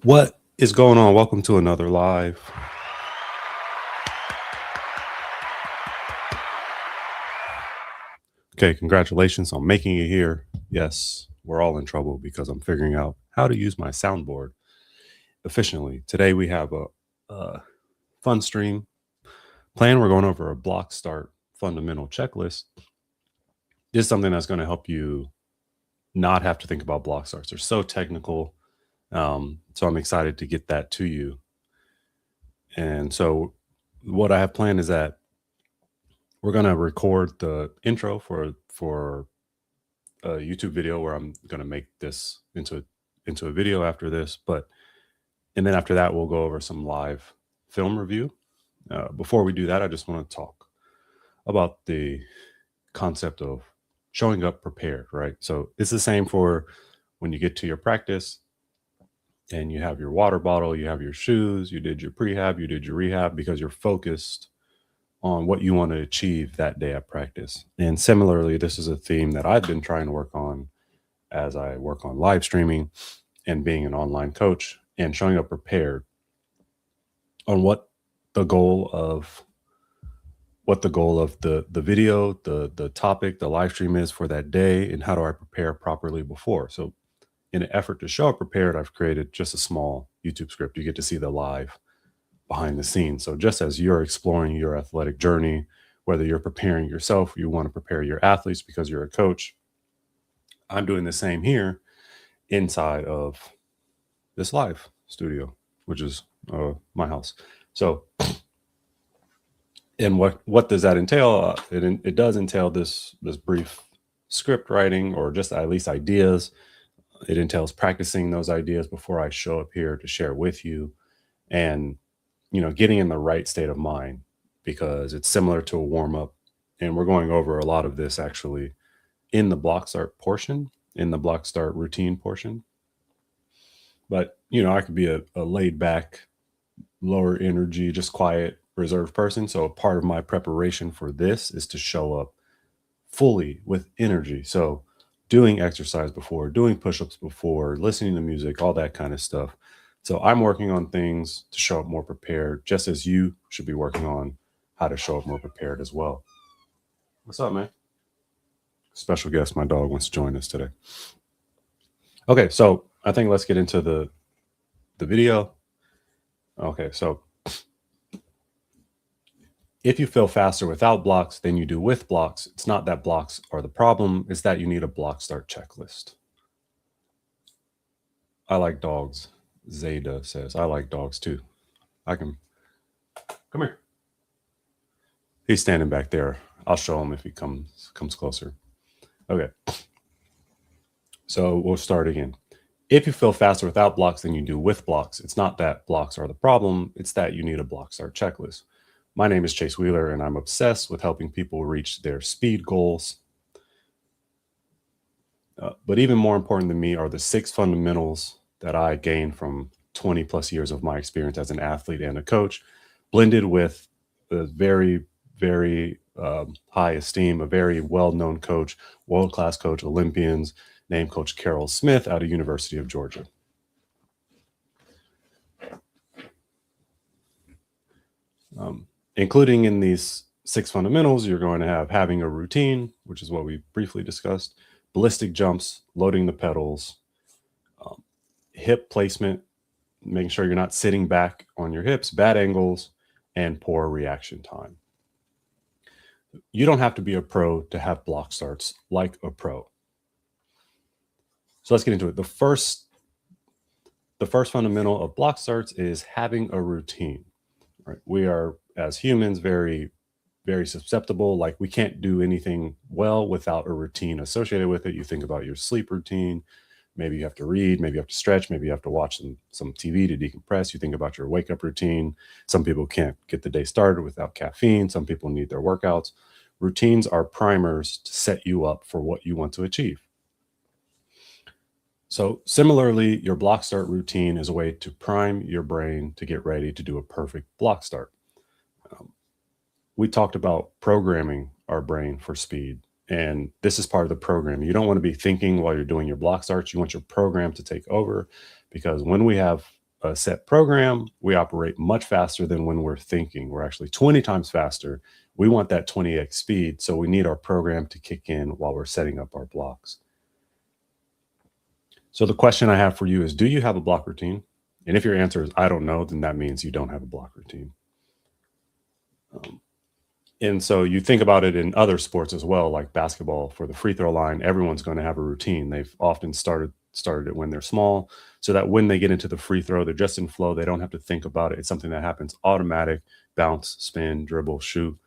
What is going on? Welcome to another live. Okay, congratulations on making it here. Yes, we're all in trouble because I'm figuring out how to use my soundboard efficiently. Today we have a fun stream plan. We're going over a block start fundamental checklist. This is something that's going to help you not have to think about block starts. They're so technical. So I'm excited to get that to you. And so what I have planned is that we're going to record the intro for a YouTube video where I'm going to make this into a video after this. And then after that, we'll go over some live film review. Before we do that, I just want to talk about the concept of showing up prepared, right? So it's the same for when you get to your practice and you have your water bottle, you have your shoes, you did your prehab, you did your rehab because you're focused on what you want to achieve that day at practice. And similarly, this is a theme that I've been trying to work on as I work on live streaming and being an online coach and showing up prepared on the goal of the video, the topic, the live stream is for that day, and how do I prepare properly before. So in an effort to show up prepared, I've created just a small YouTube script. You get to see the live behind the scenes. So just as you're exploring your athletic journey, whether you're preparing yourself, you want to prepare your athletes because you're a coach, I'm doing the same here inside of this live studio, which is my house. So, and what does that entail? It does entail this brief script writing, or just at least ideas. It entails practicing those ideas before I show up here to share with you, and getting in the right state of mind, because it's similar to a warm up, and we're going over a lot of this actually in the block start portion, in the block start routine portion. But I could be a laid back, lower energy, just quiet, reserved person. So part of my preparation for this is to show up fully with energy. So doing exercise before, doing push-ups before, listening to music, all that kind of stuff. So I'm working on things to show up more prepared, just as you should be working on how to show up more prepared as well. What's up, man? Special guest, my dog wants to join us today. Okay, so I think let's get into the video. Okay, so if you feel faster without blocks than you do with blocks, it's not that blocks are the problem, it's that you need a block start checklist. I like dogs. Zeta says, I like dogs too. Come here. He's standing back there. I'll show him if he comes closer. Okay. So we'll start again. If you feel faster without blocks than you do with blocks, it's not that blocks are the problem, it's that you need a block start checklist. My name is Chase Wheeler, and I'm obsessed with helping people reach their speed goals. But even more important than me are the 6 fundamentals that I gained from 20 plus years of my experience as an athlete and a coach, blended with a very, very high esteem, a very well-known coach, world-class coach, Olympians, named Coach Carroll Smith out of University of Georgia. Including in these 6 fundamentals, you're going to have having a routine, which is what we briefly discussed, ballistic jumps, loading the pedals, hip placement, making sure you're not sitting back on your hips, bad angles, and poor reaction time. You don't have to be a pro to have block starts like a pro. So let's get into it. The first fundamental of block starts is having a routine. Right? We are, as humans, very, very susceptible. Like, we can't do anything well without a routine associated with it. You think about your sleep routine. Maybe you have to read, maybe you have to stretch, maybe you have to watch some TV to decompress. You think about your wake up routine. Some people can't get the day started without caffeine. Some people need their workouts. Routines are primers to set you up for what you want to achieve. So similarly, your block start routine is a way to prime your brain to get ready to do a perfect block start. We talked about programming our brain for speed, and this is part of the program. You don't want to be thinking while you're doing your block starts. You want your program to take over, because when we have a set program, we operate much faster than when we're thinking. We're actually 20 times faster. We want that 20x speed. So we need our program to kick in while we're setting up our blocks. So the question I have for you is, do you have a block routine? And if your answer is, I don't know, then that means you don't have a block routine. And so you think about it in other sports as well, like basketball. For the free throw line, everyone's going to have a routine. They've often started it when they're small, so that when they get into the free throw, they're just in flow. They don't have to think about it. It's something that happens automatic: bounce, spin, dribble, shoot.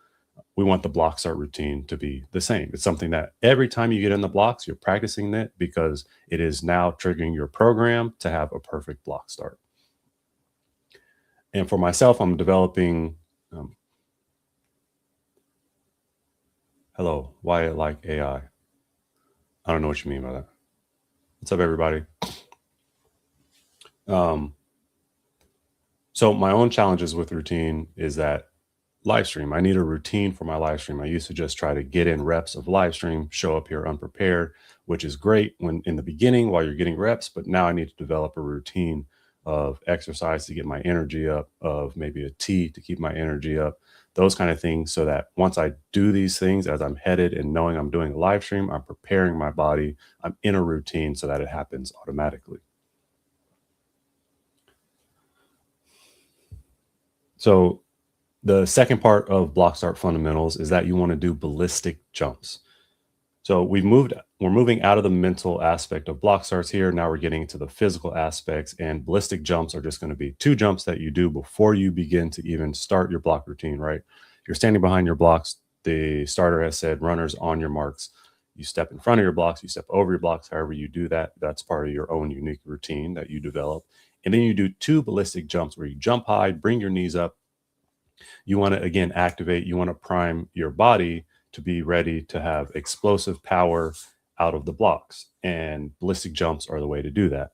We want the block start routine to be the same. It's something that every time you get in the blocks, you're practicing it, because it is now triggering your program to have a perfect block start. And for myself, I'm developing. Hello, why like AI? I don't know what you mean by that. What's up, everybody? So my own challenges with routine is that live stream, I need a routine for my live stream. I used to just try to get in reps of live stream, show up here unprepared, which is great when in the beginning while you're getting reps, but now I need to develop a routine of exercise to get my energy up, of maybe a tea to keep my energy up, those kind of things, so that once I do these things as I'm headed and knowing I'm doing a live stream, I'm preparing my body, I'm in a routine so that it happens automatically. So the second part of block start fundamentals is that you want to do ballistic jumps. So we're moving out of the mental aspect of block starts here. Now we're getting into the physical aspects, and ballistic jumps are just going to be 2 jumps that you do before you begin to even start your block routine, right? You're standing behind your blocks. The starter has said, runners on your marks. You step in front of your blocks, you step over your blocks, however you do that. That's part of your own unique routine that you develop. And then you do 2 ballistic jumps where you jump high, bring your knees up. You want to, again, activate, you want to prime your body to be ready to have explosive power out of the blocks. And ballistic jumps are the way to do that.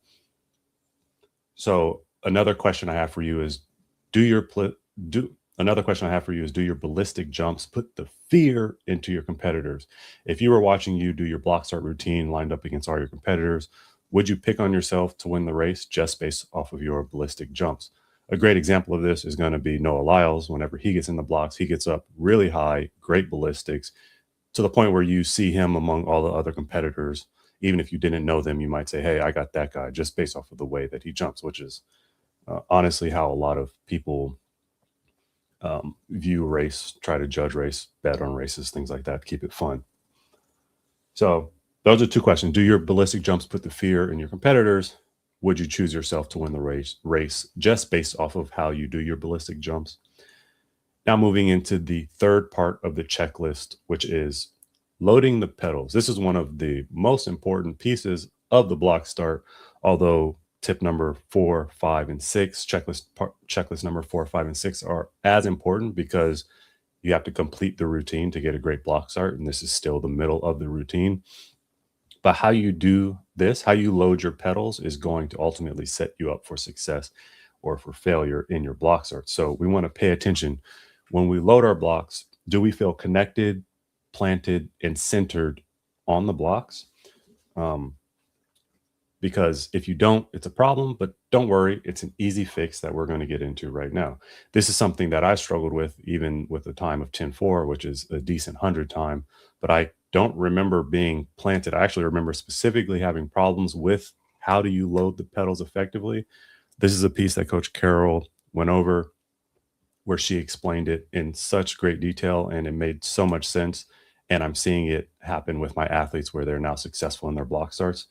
So another question I have for you is, do your ballistic jumps put the fear into your competitors? If you were watching you do your block start routine lined up against all your competitors, would you pick on yourself to win the race just based off of your ballistic jumps? A great example of this is going to be Noah Lyles. Whenever he gets in the blocks, he gets up really high, great ballistics, to the point where you see him among all the other competitors. Even if you didn't know them, you might say, hey, I got that guy, just based off of the way that he jumps, which is honestly how a lot of people view race, try to judge race, bet on races, things like that, keep it fun. So those are 2 questions. Do your ballistic jumps put the fear in your competitors? Would you choose yourself to win the race just based off of how you do your ballistic jumps? Now moving into the third part of the checklist, which is loading the pedals. This is one of the most important pieces of the block start, although tip number 4, 5, and 6, checklist number 4, 5, and 6 are as important, because you have to complete the routine to get a great block start. And this is still the middle of the routine. But how you do this, how you load your pedals, is going to ultimately set you up for success or for failure in your block start. So we want to pay attention. When we load our blocks, do we feel connected, planted, and centered on the blocks? Because if you don't, it's a problem, but don't worry, it's an easy fix that we're going to get into right now. This is something that I struggled with, even with a time of 10.4, which is a decent 100 time, but I don't remember being planted. I actually remember specifically having problems with how do you load the pedals effectively. This is a piece that Coach Carroll went over, where she explained it in such great detail, and it made so much sense. And I'm seeing it happen with my athletes, where they're now successful in their block starts.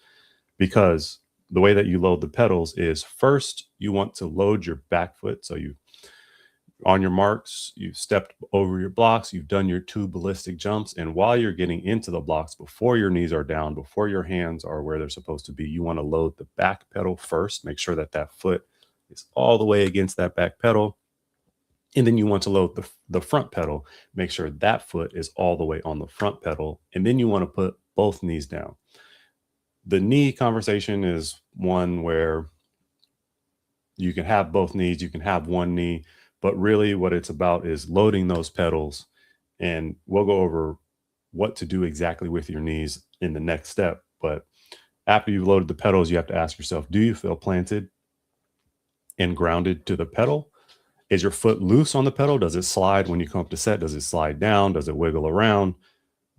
Because the way that you load the pedals is, first you want to load your back foot. So you, on your marks, you've stepped over your blocks, you've done your 2 ballistic jumps, and while you're getting into the blocks, before your knees are down, before your hands are where they're supposed to be, you want to load the back pedal first. Make sure that that foot is all the way against that back pedal. And then you want to load the front pedal. Make sure that foot is all the way on the front pedal. And then you want to put both knees down. The knee conversation is one where you can have both knees, you can have one knee, but really what it's about is loading those pedals. And we'll go over what to do exactly with your knees in the next step. But after you've loaded the pedals, you have to ask yourself, do you feel planted? and grounded to the pedal. Is your foot loose on the pedal? Does it slide when you come up to set? Does it slide down? Does it wiggle around?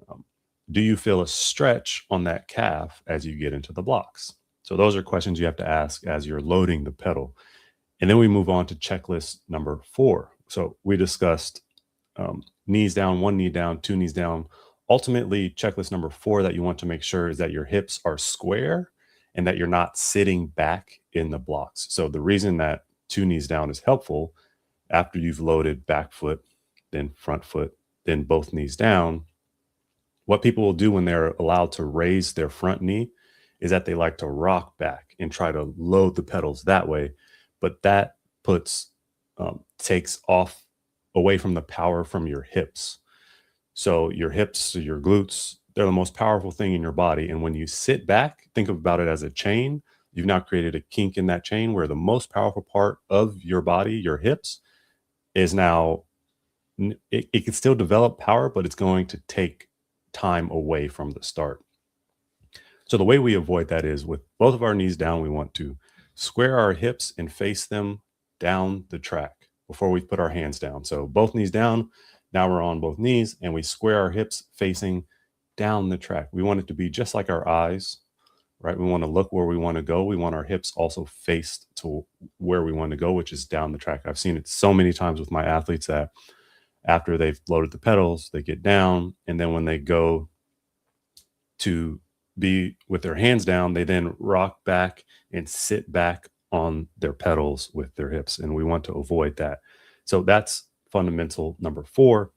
Um, do you feel a stretch on that calf as you get into the blocks? So those are questions you have to ask as you're loading the pedal. And then we move on to checklist number 4. So we discussed knees down, 1 knee down, 2 knees down. Ultimately, checklist number 4 that you want to make sure is that your hips are square and that you're not sitting back in the blocks. So the reason that 2 knees down is helpful after you've loaded back foot, then front foot, then both knees down, what people will do when they're allowed to raise their front knee is that they like to rock back and try to load the pedals that way. But that takes off away from the power from your hips. So your hips, your glutes, they're the most powerful thing in your body. And when you sit back, think about it as a chain. You've now created a kink in that chain where the most powerful part of your body, your hips, is now, it can still develop power, but it's going to take time away from the start. So the way we avoid that is with both of our knees down, we want to square our hips and face them down the track before we put our hands down. So both knees down, now we're on both knees and we square our hips facing down the track. We want it to be just like our eyes, right? We want to look where we want to go. We want our hips also faced to where we want to go, which is down the track. I've seen it so many times with my athletes that after they've loaded the pedals, they get down. And then when they go to be with their hands down, they then rock back and sit back on their pedals with their hips. And we want to avoid that. So that's fundamental number 4.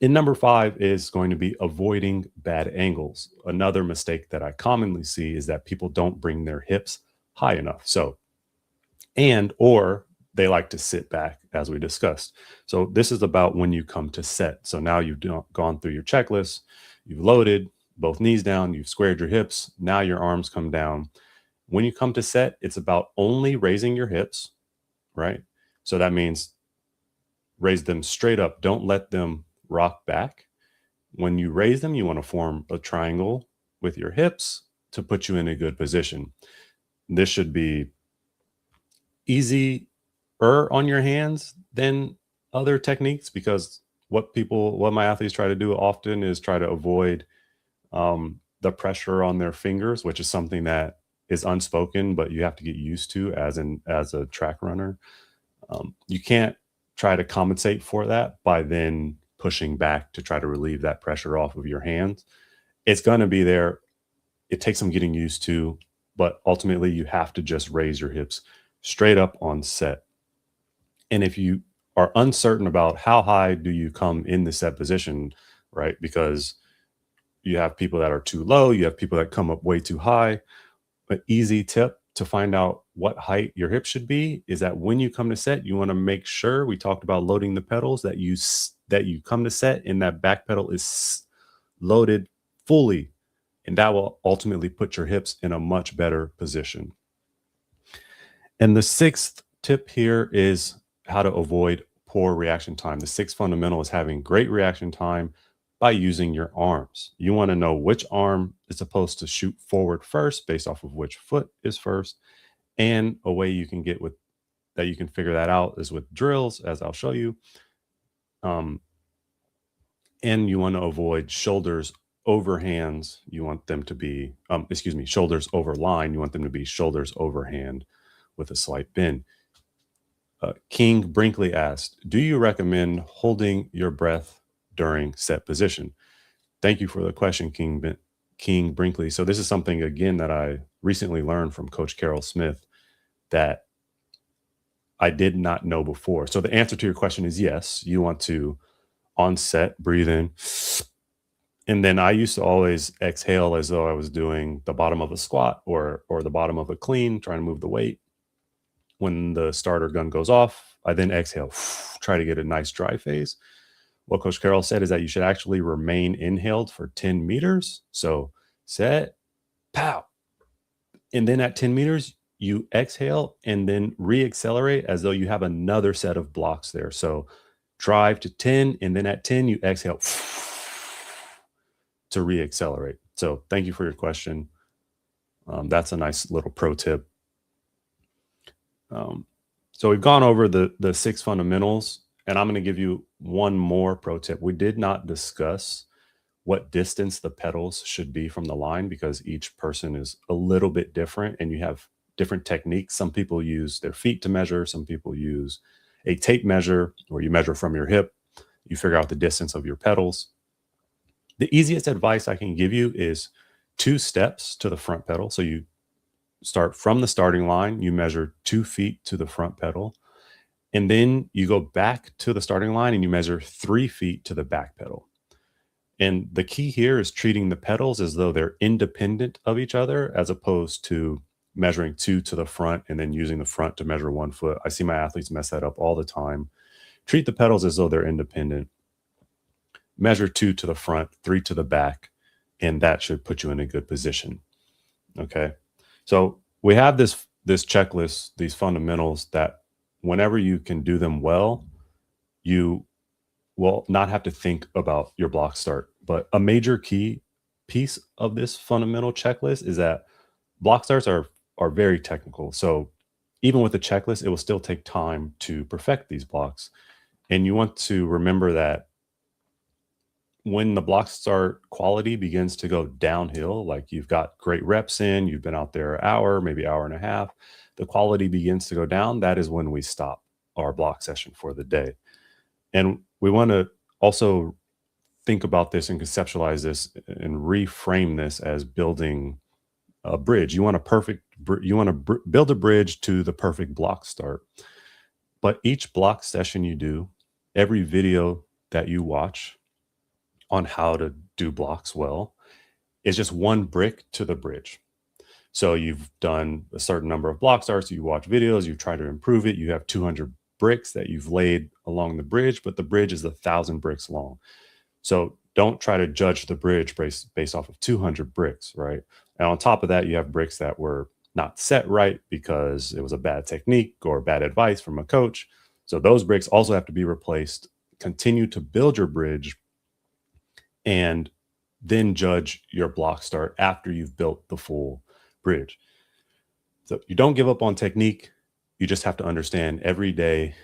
And number 5 is going to be avoiding bad angles. Another mistake that I commonly see is that people don't bring their hips high enough. So, or they like to sit back, as we discussed. So this is about when you come to set. So now you've gone through your checklist, you've loaded both knees down, you've squared your hips, now your arms come down. When you come to set, it's about only raising your hips, right? So that means raise them straight up. Don't let them rock back. When you raise them, you want to form a triangle with your hips to put you in a good position. This should be easier on your hands than other techniques, because what my athletes try to do often is try to avoid the pressure on their fingers, which is something that is unspoken, but you have to get used to as a track runner. You can't try to compensate for that by then pushing back to try to relieve that pressure off of your hands. It's going to be there. It takes some getting used to, but ultimately you have to just raise your hips straight up on set. And if you are uncertain about how high do you come in the set position, right? Because you have people that are too low, you have people that come up way too high. An easy tip to find out what height your hips should be is that when you come to set, you want to make sure, we talked about loading the pedals, that you come to set and that back pedal is loaded fully, and that will ultimately put your hips in a much better position. And the 6th tip here is how to avoid poor reaction time. The 6th fundamental is having great reaction time by using your arms. You want to know which arm is supposed to shoot forward first based off of which foot is first. And a way you can get with that, you can figure that out, is with drills, as I'll show you. And you want to avoid shoulders over hands. You want them to be, shoulders over line. You want them to be shoulders over hand with a slight bend. King Brinkley asked, do you recommend holding your breath during set position? Thank you for the question, King Brinkley. So this is something, again, that I recently learned from Coach Carol Smith that I did not know before. So the answer to your question is yes. You want to, on set, breathe in. And then I used to always exhale as though I was doing the bottom of a squat or the bottom of a clean, trying to move the weight. When the starter gun goes off, I then exhale, try to get a nice dry phase. What Coach Carroll said is that you should actually remain inhaled for 10 meters. So set, pow. And then at 10 meters, you exhale and then re-accelerate as though you have another set of blocks there. So drive to 10, and then at 10, you exhale to re-accelerate. So thank you for your question. That's a nice little pro tip. Um, so we've gone over the 6 fundamentals, and I'm going to give you one more pro tip. We did not discuss what distance the pedals should be from the line because each person is a little bit different and you have different techniques. Some people use their feet to measure, some people use a tape measure where you measure from your hip, you figure out the distance of your pedals. The easiest advice I can give you is 2 steps to the front pedal. So you start from the starting line, you measure 2 feet to the front pedal, and then you go back to the starting line and you measure 3 feet to the back pedal. And the key here is treating the pedals as though they're independent of each other, as opposed to measuring 2 to the front and then using the front to measure 1 foot. I see my athletes mess that up all the time. Treat the pedals as though they're independent. Measure 2 to the front, 3 to the back, and that should put you in a good position. Okay. So we have this checklist, these fundamentals that whenever you can do them well, you will not have to think about your block start. But a major key piece of this fundamental checklist is that block starts are very technical. So even with the checklist, it will still take time to perfect these blocks. And you want to remember that when the block start quality begins to go downhill, like you've got great reps in, you've been out there an hour, maybe hour and a half, the quality begins to go down. That is when we stop our block session for the day. And we want to also think about this and conceptualize this and reframe this as building a bridge. You want to build a bridge to the perfect block start. But each block session you do, every video that you watch on how to do blocks well is just one brick to the bridge. So you've done a certain number of block starts, you watch videos, you try to improve it, you have 200 bricks that you've laid along the bridge, but the bridge is 1,000 bricks long. So don't try to judge the bridge based off of 200 bricks, right? And on top of that, you have bricks that were not set right because it was a bad technique or bad advice from a coach. So those bricks also have to be replaced. Continue to build your bridge and then judge your block start after you've built the full bridge. So you don't give up on technique. You just have to understand every day,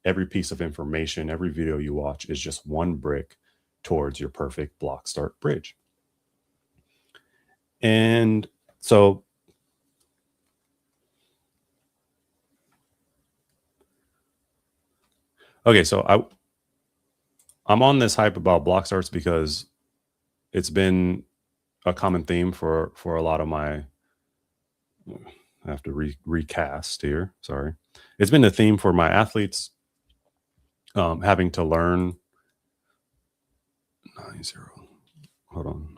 every piece of information, every video you watch is just one brick towards your perfect block start bridge. And so okay, so I'm on this hype about block starts because it's been a common theme for a lot of my, I have to recast here. Sorry. It's been the theme for my athletes having to learn 90. Hold on.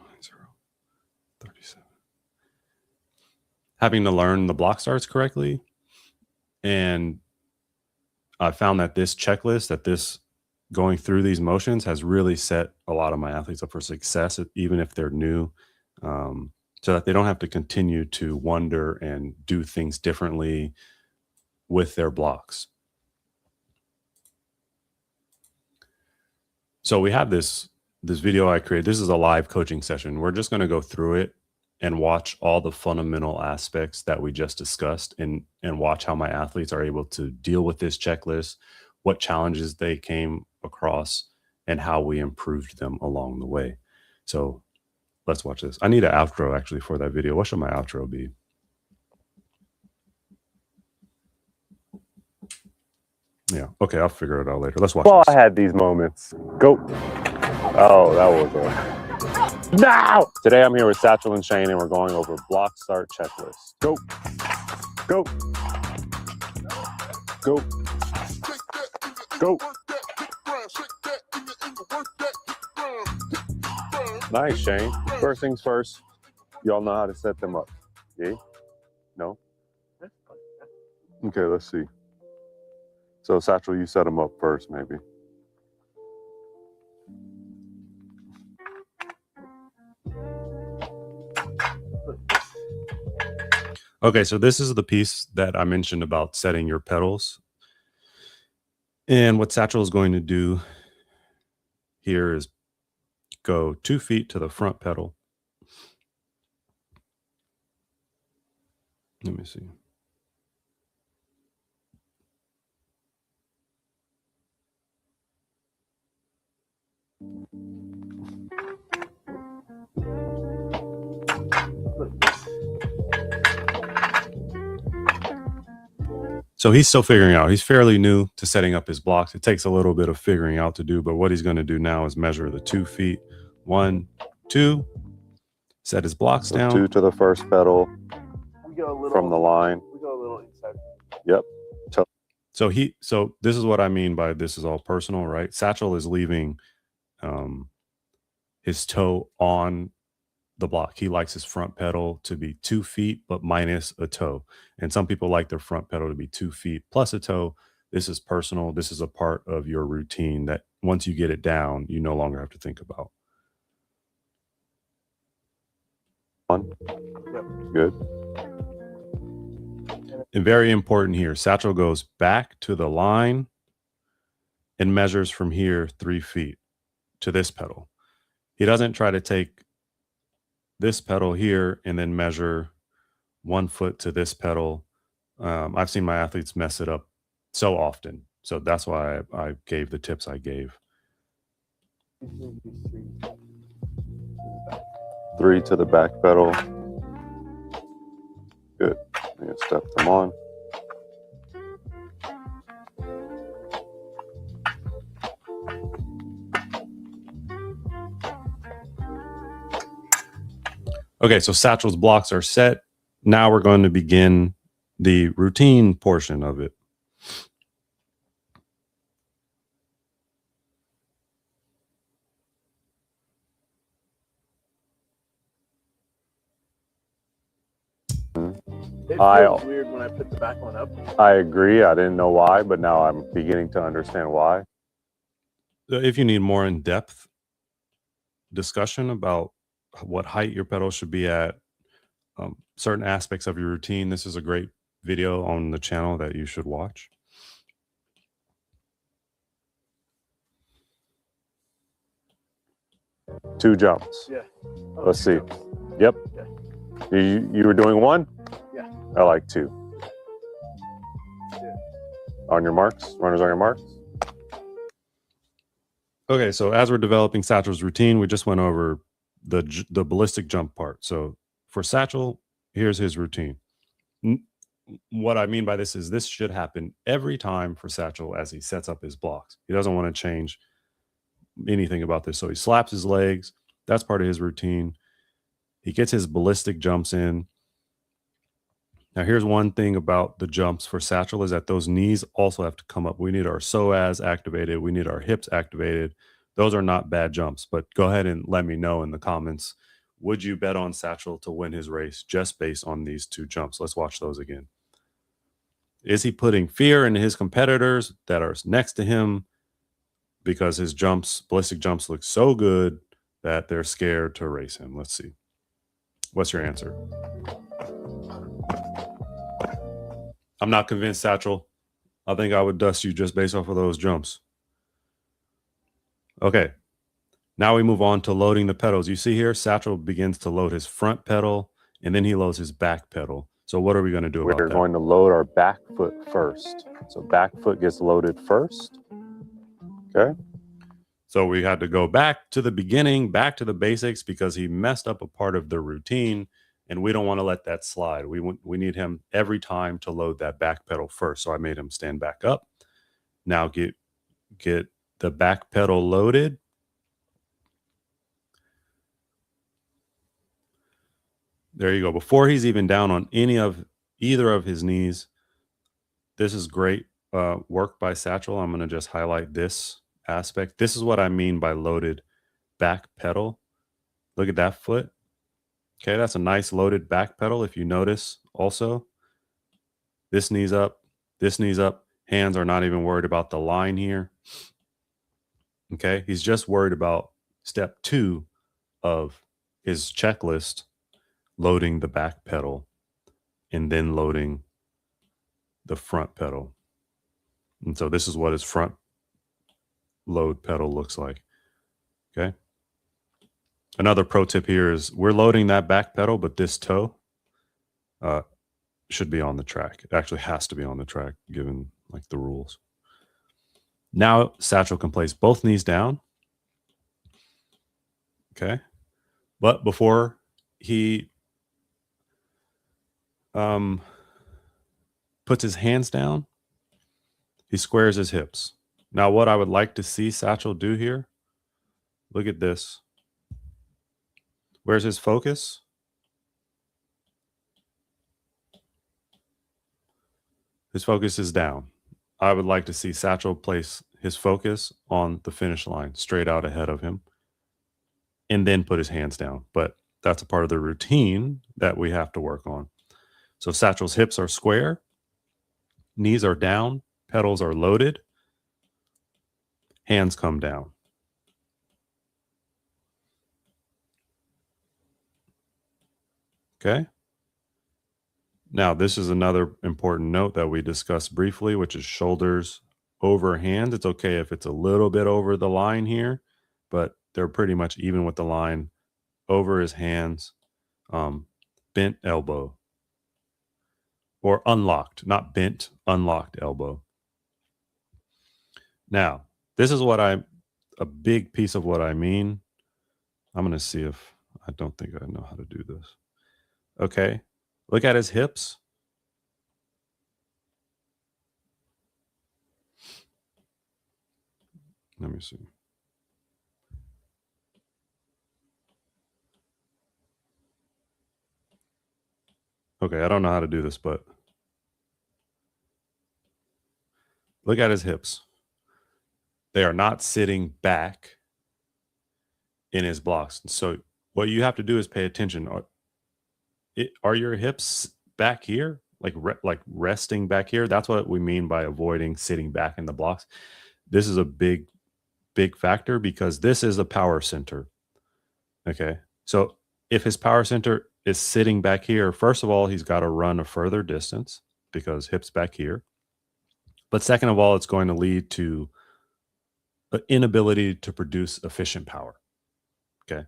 9037. Having to learn the block starts correctly. And I found that this checklist, that this going through these motions has really set a lot of my athletes up for success, even if they're new, so that they don't have to continue to wonder and do things differently with their blocks. So we have this video I created. This is a live coaching session. We're just going to go through it and watch all the fundamental aspects that we just discussed and watch how my athletes are able to deal with this checklist, what challenges they came across, and how we improved them along the way. So let's watch this. I need an outro actually for that video. What should my outro be? Yeah. Okay. I'll figure it out later. Let's watch this. I had these moments. Go. Oh, that was a... No! Today I'm here with Satchel and Shane, and we're going over block start checklist. Go. Go. Go. Go. Nice, Shane. First things first, y'all know how to set them up. Yeah? No? Okay, let's see. So, Satchel, you set them up first, maybe. Okay, so this is the piece that I mentioned about setting your pedals. And what Satchel is going to do here is go 2 feet to the front pedal. Let me see. So he's still figuring out. He's fairly new to setting up his blocks. It takes a little bit of figuring out to do, but what he's going to do now is measure the 2 feet. 1, 2. Set his blocks So down. 2 to the first pedal We go a little from the line. We go a little inside. Yep. So this is what I mean by this is all personal, right? Satchel is leaving his toe on the block. He likes his front pedal to be 2 feet, but minus a toe. And some people like their front pedal to be 2 feet plus a toe. This is personal. This is a part of your routine that once you get it down, you no longer have to think about. Good. And very important here, Satchel goes back to the line and measures from here 3 feet to this pedal. He doesn't try to take this pedal here and then measure 1 foot to this pedal. I've seen my athletes mess it up so often. So that's why I gave the tips I gave. 3 to the back pedal. Good. I'm gonna step them on. Okay, so Satchel's blocks are set. Now we're going to begin the routine portion of it. It I- feels weird when I put the back one up. I agree. I didn't know why, but now I'm beginning to understand why. If you need more in-depth discussion about what height your pedal should be at, certain aspects of your routine, this is a great video on the channel that you should watch. Two jumps. Yeah. Oh, Let's see. two jumps. Yep. Yeah. You were doing 1? Yeah. I like 2. Yeah. On your marks? Runners on your marks? Okay, so as we're developing Satchel's routine, we just went over the ballistic jump part. So for Satchel, here's his routine. What I mean by this is this should happen every time for Satchel as he sets up his blocks. He doesn't want to change anything about this. So he slaps his legs. That's part of his routine. He gets his ballistic jumps in. Now, here's one thing about the jumps for Satchel is that those knees also have to come up. We need our psoas activated. We need our hips activated. Those are not bad jumps, but go ahead and let me know in the comments. Would you bet on Satchel to win his race just based on these 2 jumps? Let's watch those again. Is he putting fear into his competitors that are next to him because his jumps, ballistic jumps, look so good that they're scared to race him? Let's see. What's your answer? I'm not convinced, Satchel. I think I would dust you just based off of those jumps. Okay. Now we move on to loading the pedals. You see here, Satchel begins to load his front pedal, and then he loads his back pedal. So what are we going to do about We're that? going to load our back foot first. So back foot gets loaded first. Okay. So we had to go back to the beginning, back to the basics, because he messed up a part of the routine, and we don't want to let that slide. We need him every time to load that back pedal first. So I made him stand back up. Now get the back pedal loaded. There you go. Before he's even down on either of his knees, this is great work by Satchel. I'm going to just highlight this aspect. This is what I mean by loaded back pedal. Look at that foot. Okay, that's a nice loaded back pedal. If you notice also, this knee's up, hands are not even worried about the line here. Okay, he's just worried about step 2 of his checklist, loading the back pedal and then loading the front pedal. And so this is what his front load pedal looks like. Okay. Another pro tip here is we're loading that back pedal, but this toe should be on the track. It actually has to be on the track given like the rules. Now Satchel can place both knees down. Okay. But before he puts his hands down, He squares his hips. Now, what I would like to see Satchel do here, look at this. Where's his focus? His focus is down. I would like to see Satchel place his focus on the finish line, straight out ahead of him, and then put his hands down. But that's a part of the routine that we have to work on. So Satchel's hips are square, knees are down, pedals are loaded, hands come down. Okay. Now, this is another important note that we discussed briefly, which is shoulders over hands. It's okay if it's a little bit over the line here, but they're pretty much even with the line over his hands, bent elbow, or unlocked, not bent, unlocked elbow. Now, this is a big piece of what I mean. I'm going to see if, I don't think I know how to do this. Okay. Look at his hips. Let me see. Okay, I don't know how to do this, but look at his hips. They are not sitting back in his blocks. So what you have to do is pay attention. Are your hips back here? Like resting back here? That's what we mean by avoiding sitting back in the blocks. This is a big factor because this is a power center. Okay. So if his power center is sitting back here, first of all, he's got to run a further distance because hips back here. But second of all, it's going to lead to an inability to produce efficient power. Okay.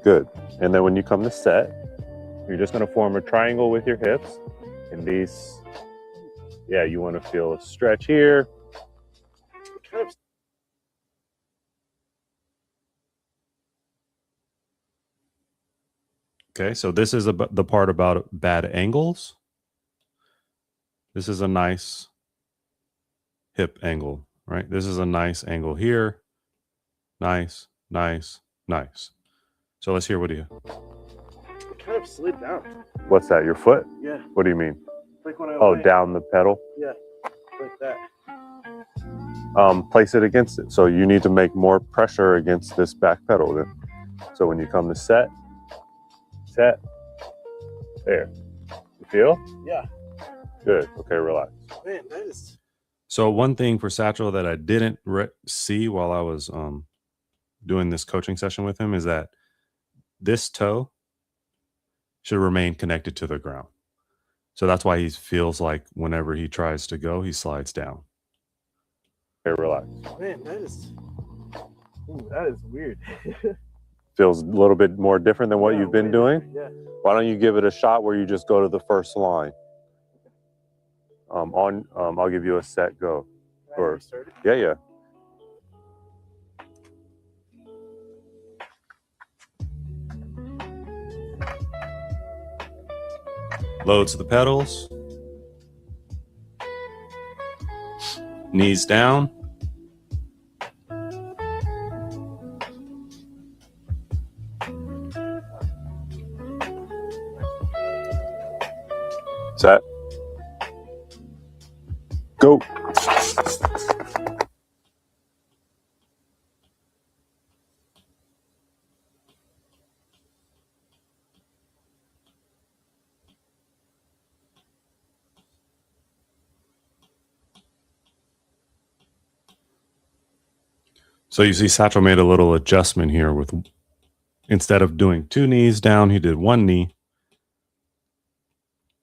Good. And then when you come to set, you're just going to form a triangle with your hips. And these, yeah, you want to feel a stretch here. Kind of Okay, so this is the part about bad angles. This is a nice hip angle, right? This is a nice angle here. Nice, nice, nice. So let's hear what it kind of slid down. What's that, your foot? Yeah. What do you mean? Like when I Oh, went down the pedal? Yeah. Like that. Place it against it. So you need to make more pressure against this back pedal. Then. So when you come to set, there. You feel? Yeah. Good. Okay, relax. Man, that is. So one thing for Satchel that I didn't see while I was doing this coaching session with him is that this toe should remain connected to the ground. So that's why he feels like whenever he tries to go, he slides down. Okay, relax. Man, that is. Ooh, that is weird. Feels a little bit more different than what Yeah, you've been way doing? different, Yeah. Why don't you give it a shot where you just go to the first line? I'll give you a set go. Can I Or- restart it? Yeah. Loads the pedals. Knees down. Set. Go. So you see Satchel made a little adjustment here with, instead of doing 2 knees down, he did 1 knee.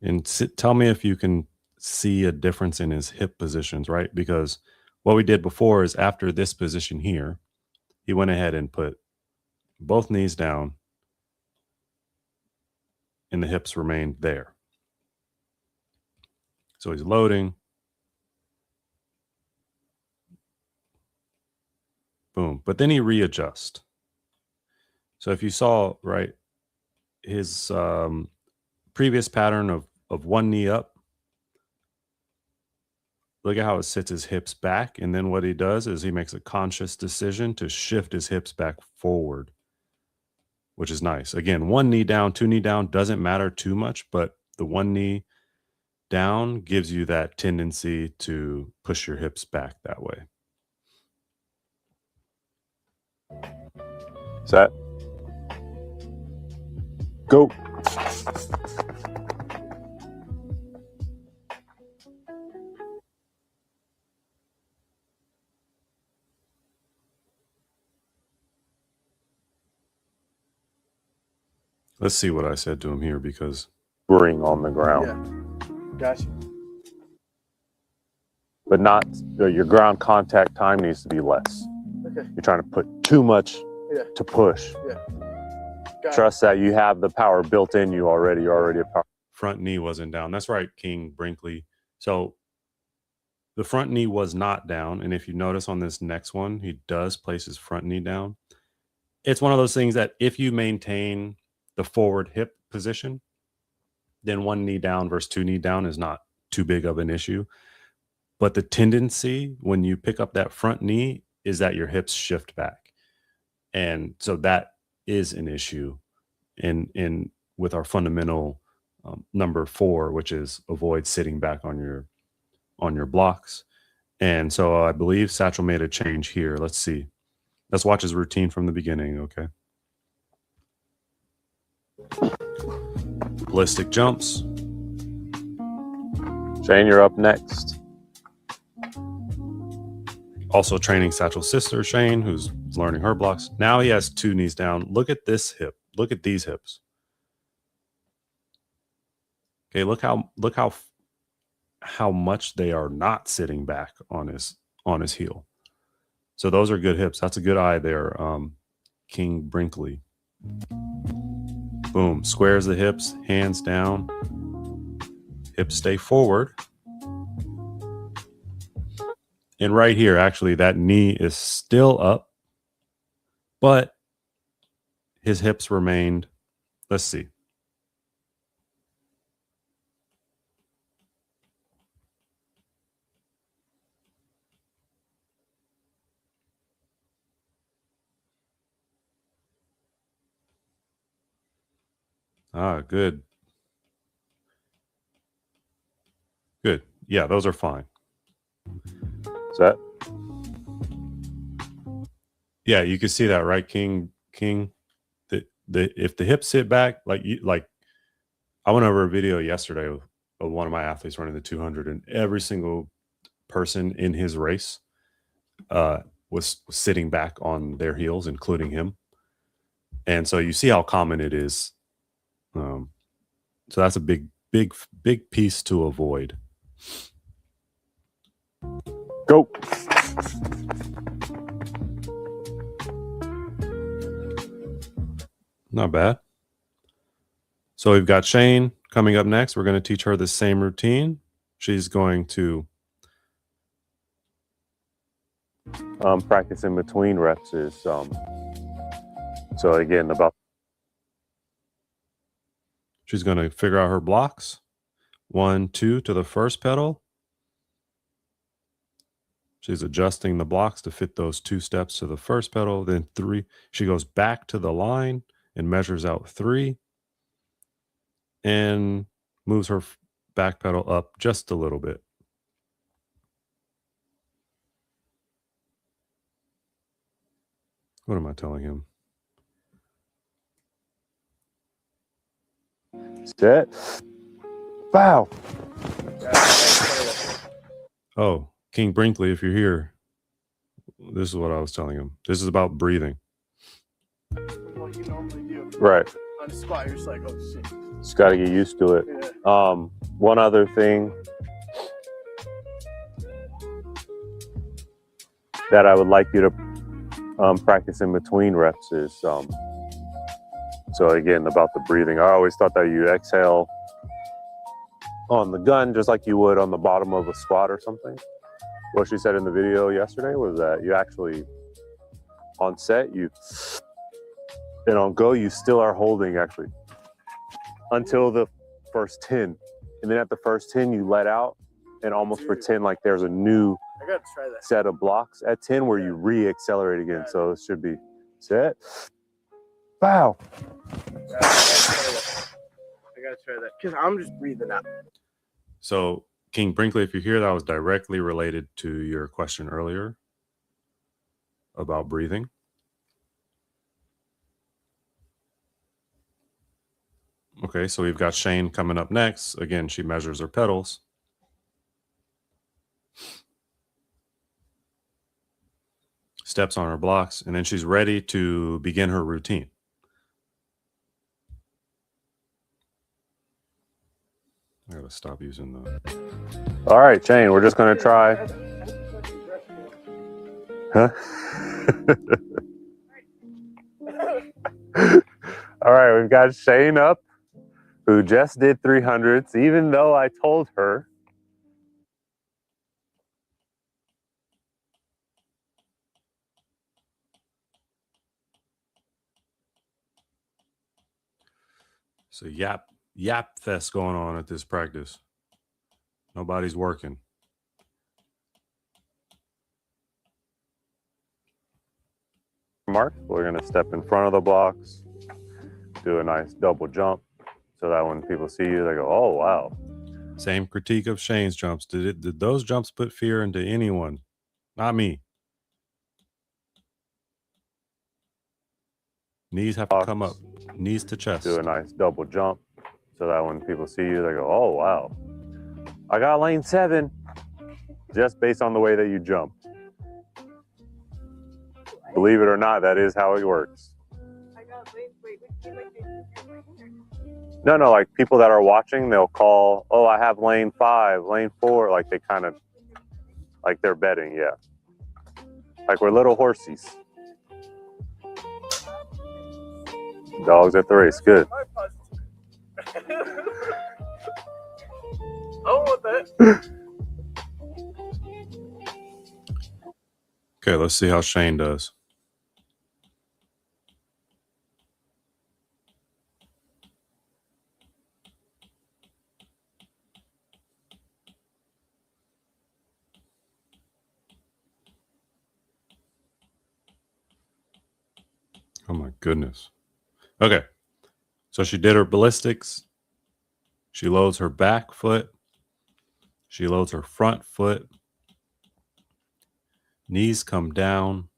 And tell me if you can see a difference in his hip positions, right? Because what we did before is after this position here, he went ahead and put both knees down and the hips remained there. So he's loading. Boom. But then he readjusts. So if you saw, right, his previous pattern of 1 knee up, Look at how it sits his hips back. And then what he does is he makes a conscious decision to shift his hips back forward, which is nice. Again, 1 knee down, 2 knee down doesn't matter too much, but the 1 knee down gives you that tendency to push your hips back that way. Set. Go. Let's see what I said to him here because Bring on the ground. Yeah. Gotcha. But not your ground contact time needs to be less. Okay. You're trying to put too much Yeah. to push. Got Trust that you have the power built in you already. You're already a power. front knee wasn't down. That's right, King Brinkley. So the front knee was not down. And if you notice on this next one, he does place his front knee down. It's one of those things that if you maintain the forward hip position, then 1 knee down versus 2 knee down is not too big of an issue. But the tendency when you pick up that front knee is that your hips shift back. And so that is an issue in with our fundamental number 4, which is avoid sitting back on your blocks. And so I believe Satchel made a change here. Let's see. Let's watch his routine from the beginning, okay? Ballistic jumps. Shane, you're up next. Also training Satchel's sister, Shane, who's learning her blocks. Now he has 2 knees down. Look at this hip. Look at these hips. Okay, look how much they are not sitting back on his heel. So those are good hips. That's a good eye there, King Brinkley. Boom. Squares the hips, hands down. Hips stay forward. And right here, actually, that knee is still up, but his hips remained. Let's see. Ah, good. Good. Yeah, those are fine. Set. Yeah, you can see that, right, King? The if the hips sit back, like I went over a video yesterday of one of my athletes running the 200, and every single person in his race was sitting back on their heels, including him. And so you see how common it is. So that's a big piece to avoid. Go. Not bad. So we've got Shane coming up next. We're going to teach her the same routine. She's going to Practice in between reps is so again she's going to figure out her blocks. 1, 2 to the first pedal. She's adjusting the blocks to fit those 2 steps to the first pedal. Then 3. She goes back to the line and measures out 3 and moves her back pedal up just a little bit. What am I telling him? set. Wow. Oh, King Brinkley, if you're here, this is what I was telling him. This is about breathing. What you normally do. Right. On the spot, you're just like, oh shit. Just got to get used to it. Yeah. One other thing that I would like you to practice in between reps is so again about the breathing. I always thought that you exhale on the gun just like you would on the bottom of a squat or something. What she said in the video yesterday was that you actually on set and on go you still are holding actually until the first 10, and then at the first 10 you let out and almost Dude. pretend like there's a new I gotta try that. set of blocks at 10 where you re-accelerate again. So it should be set. Bow. I gotta try that because I'm just breathing out. So, King Brinkley, if you hear that was directly related to your question earlier about breathing. Okay, so we've got Shane coming up next. Again, she measures her pedals. Steps on her blocks, and then she's ready to begin her routine. I gotta stop using the... All right, Shane, we're just going to try. Huh? All right, we've got Shane up, who just did 300s, even though I told her. So yap fest going on at this practice. Nobody's working. Mark, we're going to step in front of the blocks, do a nice double jump, so that when people see you, they go, "Oh, wow." Same critique of Shane's jumps. Did those jumps put fear into anyone? Not me. Knees have to come up. Knees to chest. Do a nice double jump, so that when people see you, they go, "Oh, wow. I got lane 7," just based on the way that you jump. Believe it or not, that is how it works. No, like people that are watching, they'll call, "Oh, I have lane 5, lane 4," like they kind of, like they're betting, yeah. Like we're little horsies. Dogs at the race, good. I don't want that. Okay, let's see how Shane does. Oh my goodness. Okay. So she did her ballistics. She loads her back foot. She loads her front foot. Knees come down.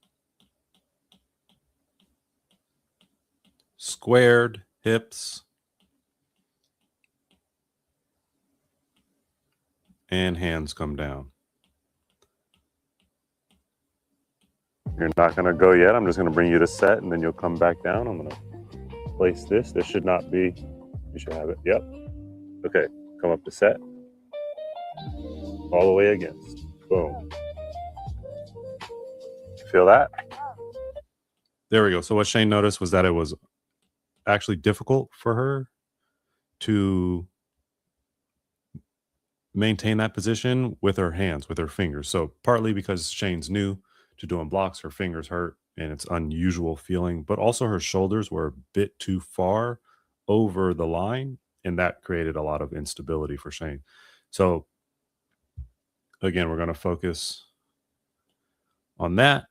Squared hips. And hands come down. You're not going to go yet. I'm just going to bring you to set, and then you'll come back down. I'm going to place this. This should not be, you should have it. Yep. Okay, come up to set. All the way against. Boom. Feel that? There we go. So what Shane noticed was that it was actually difficult for her to maintain that position with her hands, with her fingers. So partly because Shane's new to doing blocks, her fingers hurt and it's unusual feeling, but also her shoulders were a bit too far over the line, and that created a lot of instability for Shane. So again, we're going to focus on that.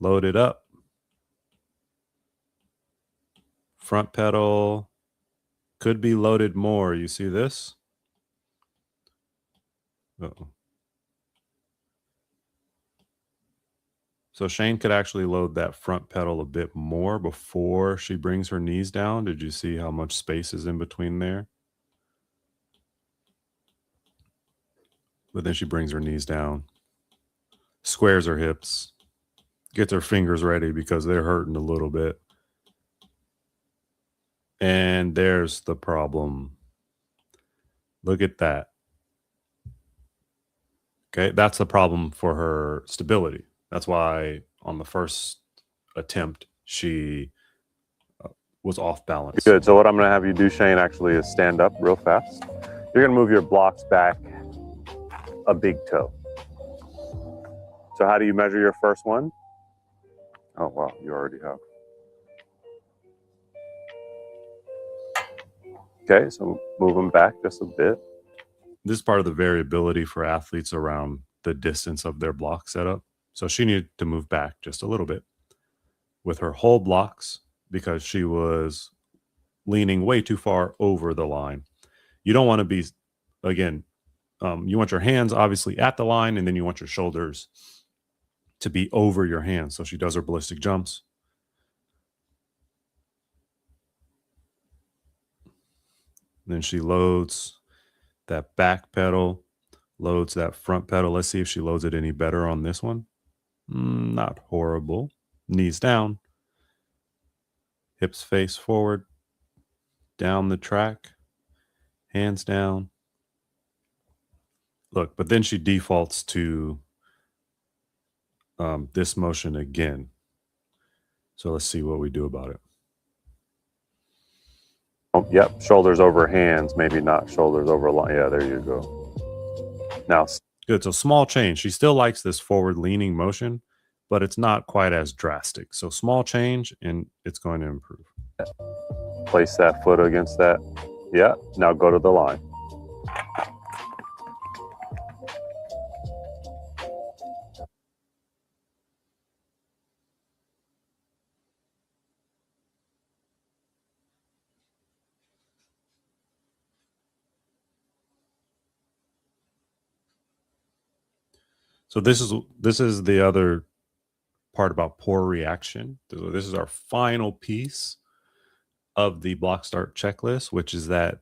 Load it up. Front pedal could be loaded more. You see this? Uh-oh. So Shane could actually load that front pedal a bit more before she brings her knees down. Did you see how much space is in between there? But then she brings her knees down, squares her hips, gets her fingers ready because they're hurting a little bit. And there's the problem. Look at that. Okay, that's the problem for her stability. That's why on the first attempt, she was off balance. Good. So what I'm going to have you do, Shane, actually is stand up real fast. You're going to move your blocks back a big toe. So how do you measure your first one? Oh, wow. You already have. Okay, so move them back just a bit. this is part of the variability for athletes around the distance of their block setup. So she needed to move back just a little bit with her whole blocks because she was leaning way too far over the line. You don't want to be, again, you want your hands obviously at the line, and then you want your shoulders to be over your hands. So she does her ballistic jumps. Then she loads that back pedal, loads that front pedal. Let's see if she loads it any better on this one. Not horrible. Knees down, hips face forward, down the track, hands down. Look, but then she defaults to this motion again. So let's see what we do about it. Oh, yep, shoulders over hands, maybe not shoulders over line. Yeah, there you go. Now, Good. So small change. She still likes this forward leaning motion, but it's not quite as drastic. So small change and it's going to improve. place that foot against that. Yeah, now go to the line. So this is the other part about poor reaction. So this is our final piece of the block start checklist, which is that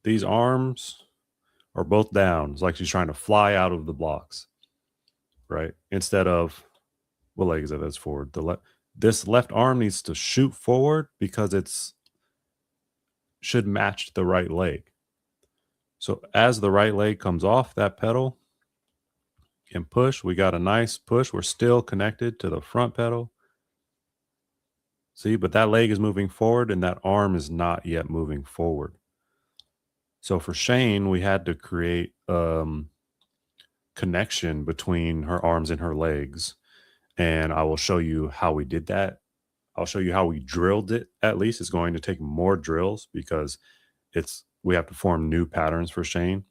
these arms are both down. It's like she's trying to fly out of the blocks, right? Instead of, what leg is that? That's forward. This left arm needs to shoot forward because it's should match the right leg. So as the right leg comes off that pedal and push, we got a nice push. We're still connected to the front pedal. See, but that leg is moving forward and that arm is not yet moving forward. So for Shane, we had to create connection between her arms and her legs. And I will show you how we did that. I'll show you how we drilled it. At least it's going to take more drills because we have to form new patterns for Shane.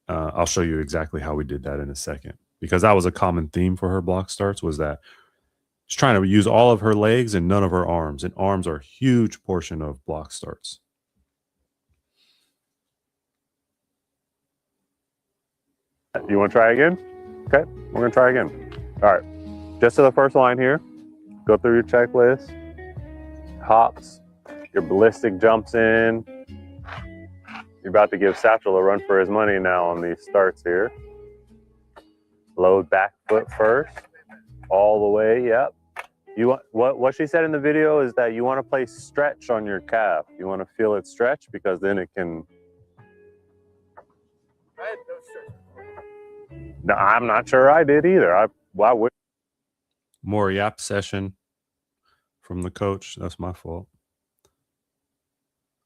I'll show you exactly how we did that in a second, because that was a common theme for her block starts, was that she's trying to use all of her legs and none of her arms, and arms are a huge portion of block starts. You want to try again? Okay, we're going to try again. All right, just to the first line here. Go through your checklist. Hops, your ballistic jumps in. You're about to give Satchel a run for his money now on these starts here. Load back foot first, all the way, yep. You want what she said in the video is that you want to place stretch on your calf. You want to feel it stretch because then it can. I had no stretch. No, I'm not sure I did either. Why would? More yap session from the coach. That's my fault.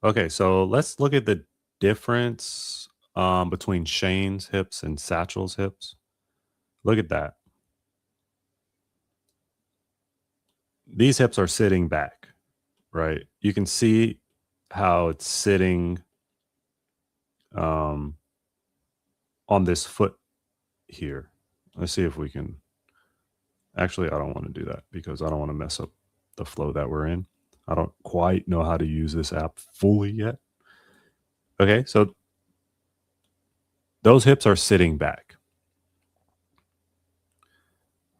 Okay, so let's look at the difference between Shane's hips and Satchel's hips. Look at that. These hips are sitting back, right? You can see how it's sitting on this foot here. Let's see if we can. Actually, I don't want to do that because I don't want to mess up the flow that we're in. I don't quite know how to use this app fully yet. Okay, so those hips are sitting back,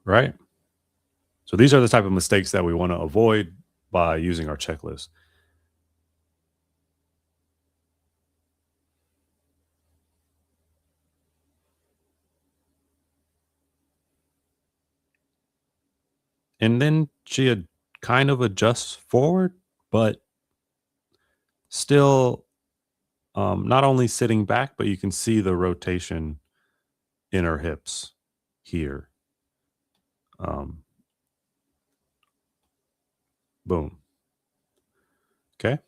right? So these are the type of mistakes that we want to avoid by using our checklist. And then she kind of adjusts forward, but still not only sitting back, but you can see the rotation in her hips here. Boom. Okay.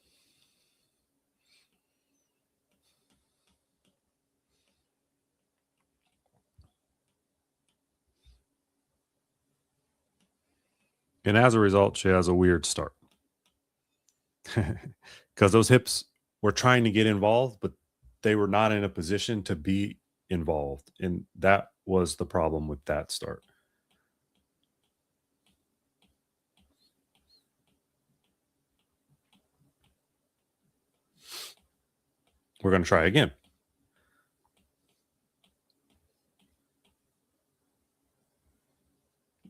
And as a result, she has a weird start. Because those hips were trying to get involved, but they were not in a position to be involved. And that was the problem with that start. We're going to try again.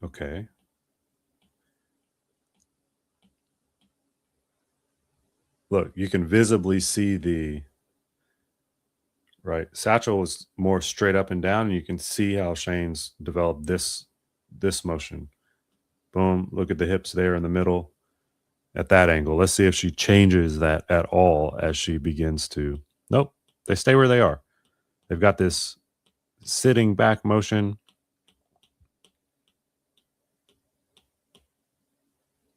Okay. Look, you can visibly see the right. Satchel was more straight up and down, and you can see how Shane's developed this motion. Boom. Look at the hips there in the middle at that angle. Let's see if she changes that at all as she begins to. Nope. They stay where they are. They've got this sitting back motion.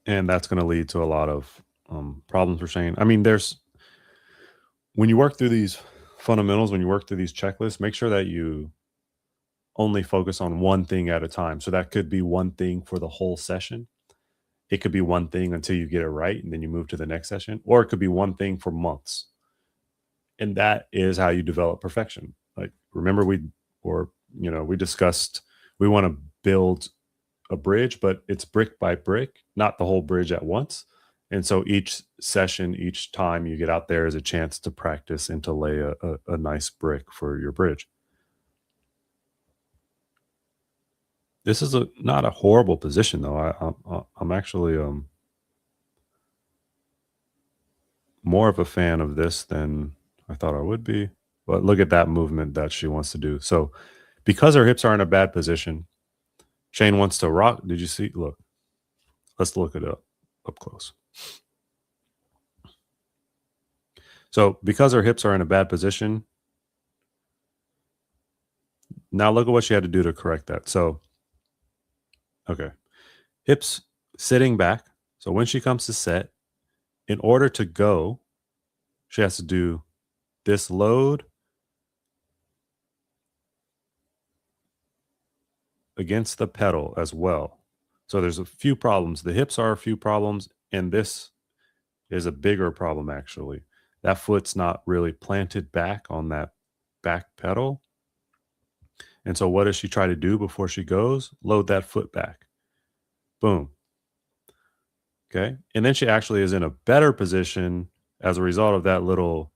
And that's going to lead to a lot of problems for Shane. I mean, when you work through these fundamentals, when you work through these checklists, make sure that you only focus on one thing at a time. So that could be one thing for the whole session. It could be one thing until you get it right, and then you move to the next session. Or it could be one thing for months. And that is how you develop perfection. Like, remember we discussed, we want to build a bridge, but it's brick by brick, not the whole bridge at once. And so each session, each time you get out there is a chance to practice and to lay a nice brick for your bridge. This is not a horrible position, though. I'm actually more of a fan of this than I thought I would be. But look at that movement that she wants to do. So because her hips are in a bad position, Shane wants to rock. Did you see? Look. Let's look it up close. So because her hips are in a bad position, now look at what she had to do to correct that. So, okay. Hips sitting back. So when she comes to set, in order to go, she has to do this load against the pedal as well. So there's a few problems. The hips are a few problems, and this is a bigger problem, actually. That foot's not really planted back on that back pedal. And so what does she try to do before she goes? Load that foot back. Boom. Okay. And then she actually is in a better position as a result of that little,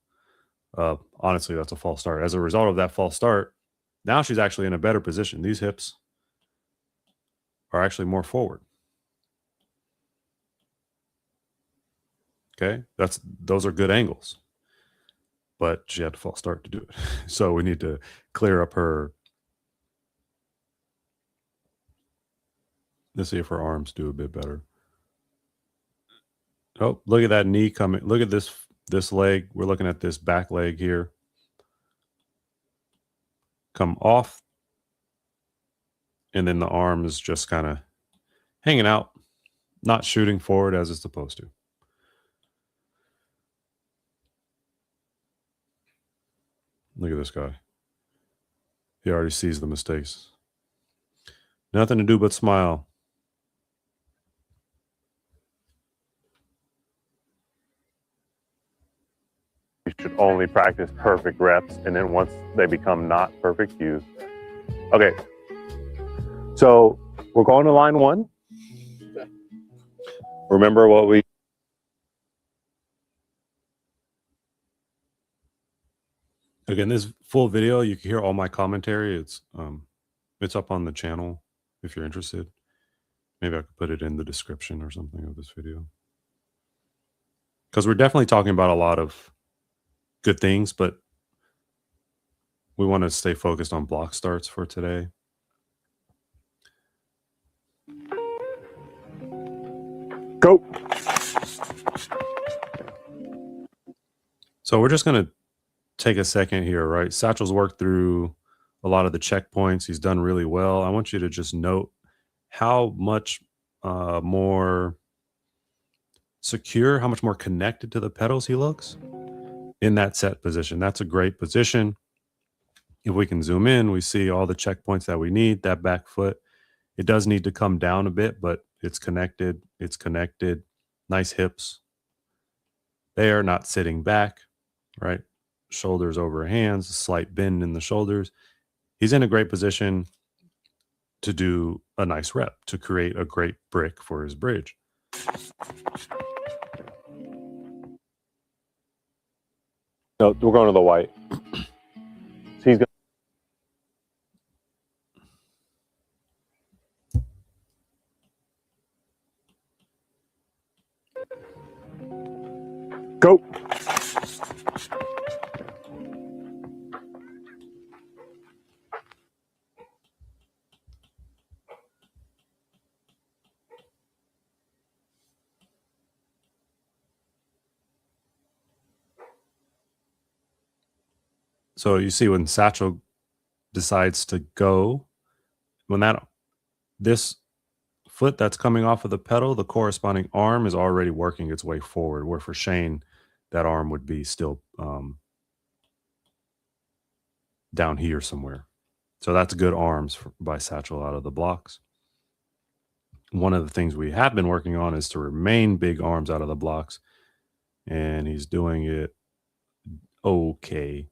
honestly, that's a false start. As a result of that false start, now she's actually in a better position. These hips are actually more forward. Okay. Those are good angles, but she had to false start to do it. So we need to clear up her. Let's see if her arms do a bit better. Oh, look at that knee coming. Look at this leg. We're looking at this back leg here. Come off. And then the arm is just kind of hanging out, not shooting forward as it's supposed to. Look at this guy. He already sees the mistakes. Nothing to do but smile. You should only practice perfect reps, and then once they become not perfect, you. Okay. So we're going to line one. Remember what we. Again, this full video, you can hear all my commentary. It's up on the channel if you're interested. Maybe I could put it in the description or something of this video. Because we're definitely talking about a lot of good things, but we want to stay focused on block starts for today. Go. So we're just going to take a second here, right? Satchel's worked through a lot of the checkpoints. He's done really well. I want you to just note how much more secure, how much more connected to the pedals he looks in that set position. That's a great position. If we can zoom in, we see all the checkpoints that we need. That back foot, it does need to come down a bit, but it's connected. It's connected. Nice hips. They are not sitting back, right? shoulders over hands, a slight bend in the shoulders. He's in a great position to do a nice rep, to create a great brick for his bridge. No, we're going to the white. So he's going. Go. So you see when Satchel decides to go, when this foot that's coming off of the pedal, the corresponding arm is already working its way forward, where for Shane, that arm would be still down here somewhere. So that's good arms by Satchel out of the blocks. One of the things we have been working on is to remain big arms out of the blocks, and he's doing it okay.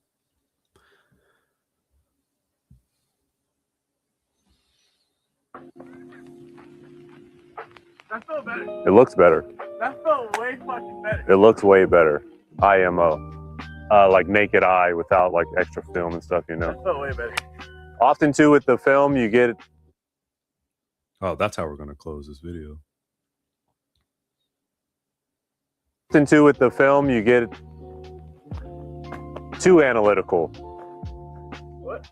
That felt better. It looks better. That felt way fucking better. It looks way better. IMO. Like naked eye without like extra film and stuff, you know. That felt way better. Often too with the film, you get. Oh, that's how we're going to close this video. Often too with the film, you get too analytical. What?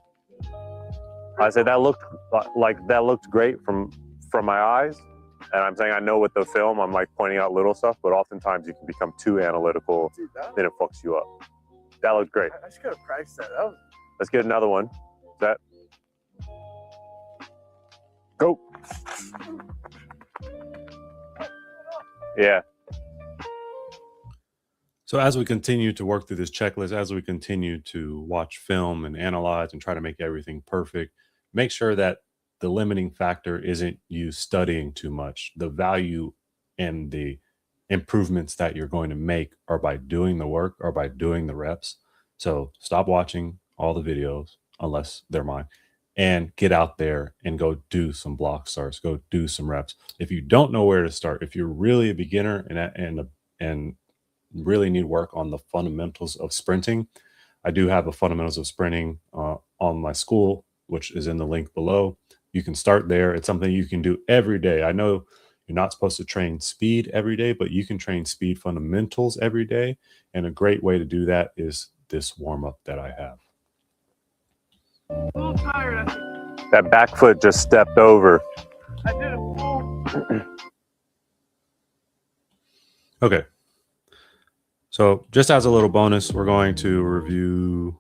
I said that looked great from my eyes, and I'm saying I know with the film I'm like pointing out little stuff, but oftentimes you can become too analytical, Dude, then it fucks you up. That looked great. I just gotta practice that. That was Let's get another one. That. Go. Yeah. So as we continue to work through this checklist, as we continue to watch film and analyze and try to make everything perfect, make sure that the limiting factor isn't you studying too much. The value and the improvements that you're going to make are by doing the work or by doing the reps. So stop watching all the videos, unless they're mine, and get out there and go do some block starts, go do some reps. If you don't know where to start, if you're really a beginner and really need work on the fundamentals of sprinting, I do have a fundamentals of sprinting on my school, which is in the link below. You can start there. It's something you can do every day. I know you're not supposed to train speed every day, but you can train speed fundamentals every day. And a great way to do that is this warm-up that I have. a little tired. I think. That back foot just stepped over. I did a full. Okay. So just as a little bonus, we're going to review,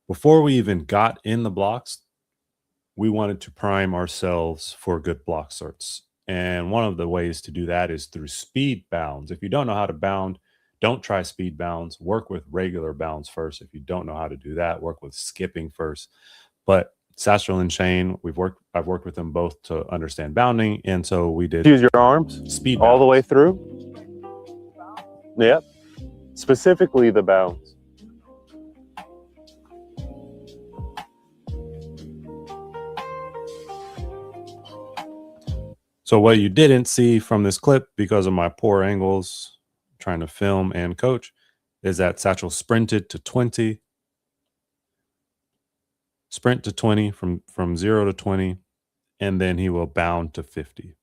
before we even got in the blocks, we wanted to prime ourselves for good block starts. And one of the ways to do that is through speed bounds. If you don't know how to bound, don't try speed bounds. Work with regular bounds first. If you don't know how to do that, work with skipping first. But Satchel and Shane, I've worked with them both to understand bounding, and so we did Use your arms speed all the bounds. way through. Yep. Specifically the bounds. So what you didn't see from this clip, because of my poor angles trying to film and coach, is that Satchel sprinted to 20. Sprint to 20 from 0 to 20, and then he will bound to 50.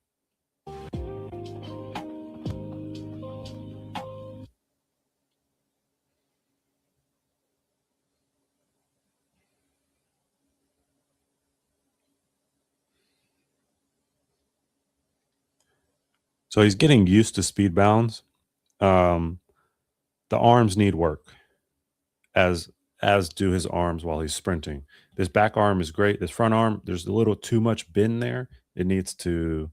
So he's getting used to speed bounds. The arms need work, as do his arms while he's sprinting. This back arm is great. This front arm, there's a little too much bend there. It needs to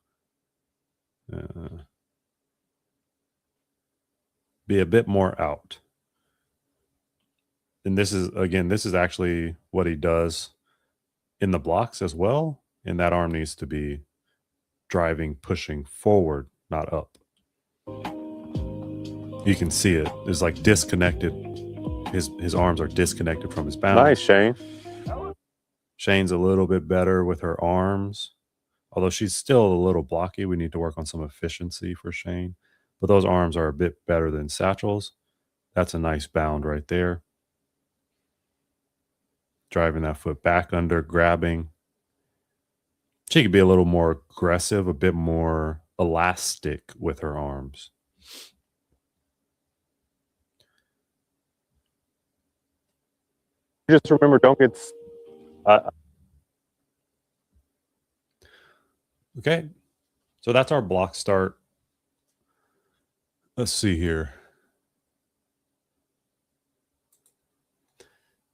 be a bit more out. And this is actually what he does in the blocks as well. And that arm needs to be driving, pushing forward, not up. You can see it. It's like disconnected his arms are disconnected from his bound. Nice, Shane. Shane's a little bit better with her arms, although she's still a little blocky. We need to work on some efficiency for Shane, but those arms are a bit better than Satchel's. That's a nice bound right there. Driving that foot back under, grabbing. She could be a little more aggressive, a bit more elastic with her arms. Just remember, don't get. Okay, so that's our block start. Let's see here.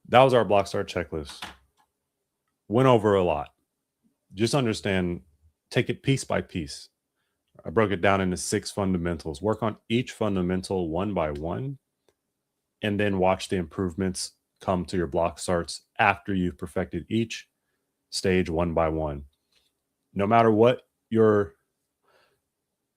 That was our block start checklist. Went over a lot. Just understand, take it piece by piece. I broke it down into 6 fundamentals. Work on each fundamental one by one, and then watch the improvements come to your block starts after you've perfected each stage one by one. No matter what your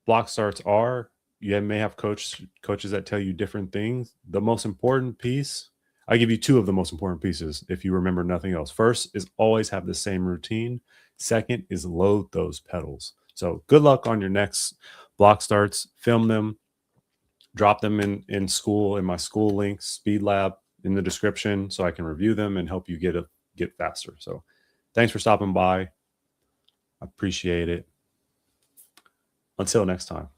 block starts are, you may have coaches that tell you different things. The most important piece, I give you 2 of the most important pieces if you remember nothing else. First is always have the same routine. Second is load those pedals. So good luck on your next block starts. Film them, drop them in school, in my school links, Speed Lab in the description, so I can review them and help you get faster. So thanks for stopping by. I appreciate it. Until next time.